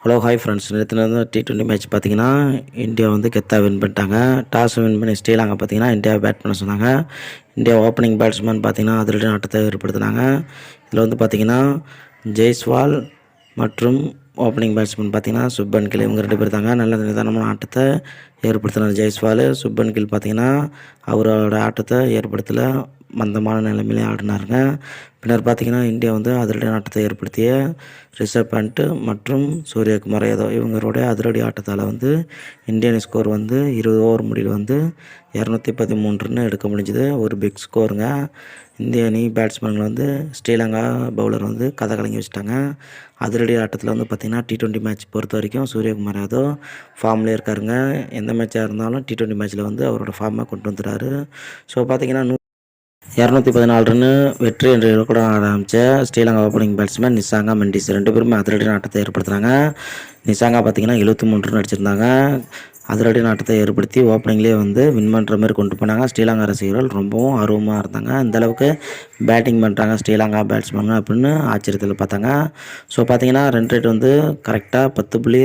Hello hi friends, நேற்று நடந்த T20 match பார்த்தீங்கன்னா இந்தியா வந்து கெத்தாக வின் பண்ணிட்டாங்க. டாஸ் வின் பண்ணி ஸ்ரீலங்கா பார்த்தீங்கன்னா இந்தியாவை பேட் பண்ண சொன்னாங்க. இந்தியா ஓப்பனிங் பேட்ஸ்மேன் பார்த்தீங்கன்னா அதிரடி ஆட்டத்தை ஏற்படுத்தினாங்க. இதில் வந்து பார்த்தீங்கன்னா ஜெய்ஸ்வால் மற்றும் ஓப்பனிங் பேட்ஸ்மேன் பார்த்தீங்கன்னா சுப்பன் கில், இவங்க 2 பேர் தாங்க நல்ல நிதானமான ஆட்டத்தை ஏற்படுத்தினார். ஜெய்ஸ்வால், சுப்பன் கில் பார்த்தீங்கன்னா அவரோட ஆட்டத்தை ஏற்படுத்தலை, மந்தமான நிலைமையிலே ஆடினாருங்க. பின்னர் பார்த்தீங்கன்னா இந்தியா வந்து அதிரடி ஆட்டத்தை ஏற்படுத்திய ரிஷப் பண்ட் மற்றும் சூரியகுமார் யாதவ் இவங்களுடைய அதிரடி ஆட்டத்தால் வந்து இந்தியன் ஸ்கோர் வந்து 20 ஓவர் முடிவில் வந்து 213 ரன் எடுக்க முடிஞ்சுது. ஒரு பிக் ஸ்கோருங்க. இந்திய அணி பேட்ஸ்மேன்கள் வந்து ஸ்ரீலங்கா பவுலர் வந்து கதை கலங்கி வச்சுட்டாங்க. அதிரடி ஆட்டத்தில் வந்து பார்த்திங்கன்னா T20 மேட்ச் பொறுத்த வரைக்கும் சூரியகுமார் யாதவ் ஃபார்ம்லேயே இருக்காருங்க. எந்த மேட்சாக இருந்தாலும் T20 மேட்ச்சில் வந்து அவரோட ஃபார்மை கொண்டு வந்துடுறாரு. ஸோ பார்த்திங்கன்னா 214 ரன்னு வெற்றி என்ற இலக்குடன் ஆரம்பித்த ஸ்ரீலங்கா ஓப்பனிங் பேட்ஸ்மேன் நிசாங்கா மெண்டிஸ் 2 பேருமே அதிரடி ஆட்டத்தை ஏற்படுத்துகிறாங்க. நிசாங்கா பார்த்திங்கன்னா 73 ரன் அடிச்சிருந்தாங்க. அதிரடி ஆட்டத்தை ஏற்படுத்தி ஓப்பனிங்லேயே வந்து வின் பண்ணுற மாதிரி கொண்டு போனாங்க. ஸ்ரீலங்கா ரசிகர்கள் ரொம்பவும் ஆர்வமாக இருந்தாங்க. இந்தளவுக்கு பேட்டிங் பண்ணுறாங்க ஸ்ரீலங்கா பேட்ஸ்மேன் அப்படின்னு ஆச்சரியத்தில் பார்த்தாங்க. ஸோ பார்த்திங்கன்னா ரன் ரேட் வந்து கரெக்டாக 10 புள்ளி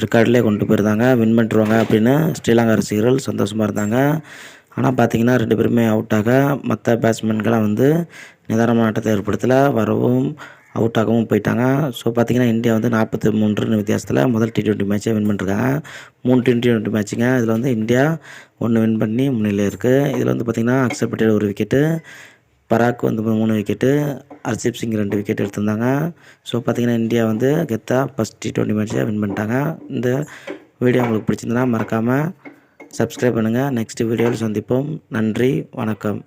ரெக்கார்ட்லேயே கொண்டு போயிருந்தாங்க. வின் பண்ணிட்டுருவாங்க அப்படின்னு ஸ்ரீலங்கா ரசிகர்கள் சந்தோஷமாக இருந்தாங்க. ஆனால் பார்த்திங்கன்னா 2 பேருமே அவுட் ஆக மற்ற பேட்ஸ்மேன்கெல்லாம் வந்து நிதானமான ஆட்டத்தை ஏற்படுத்தலை, வரவும் அவுட் ஆகவும் போயிட்டாங்க. ஸோ பார்த்திங்கன்னா இந்தியா வந்து 43 ரன் வித்தியாசத்தில் முதல் T20 மேட்சை வின் பண்ணிருக்காங்க. 3 T20 மேட்சுங்க. இதில் வந்து இந்தியா 1 வின் பண்ணி முன்னிலையில் இருக்குது. இதில் வந்து பார்த்திங்கன்னா அக்ஷர் பட்டேல் 1 விக்கெட்டு, பராக் வந்து 3 விக்கெட்டு, ஹர்ஷீப் சிங் 2 விக்கெட் எடுத்திருந்தாங்க. ஸோ பார்த்திங்கன்னா இந்தியா வந்து கெத்தாக ஃபஸ்ட் T20 மேட்சை வின் பண்ணிட்டாங்க. இந்த வீடியோ உங்களுக்கு பிடிச்சிருந்தனா மறக்காமல் சப்ஸ்கிரைப் பண்ணுங்கள். நெக்ஸ்ட் வீடியோவில் சந்திப்போம். நன்றி, வணக்கம்.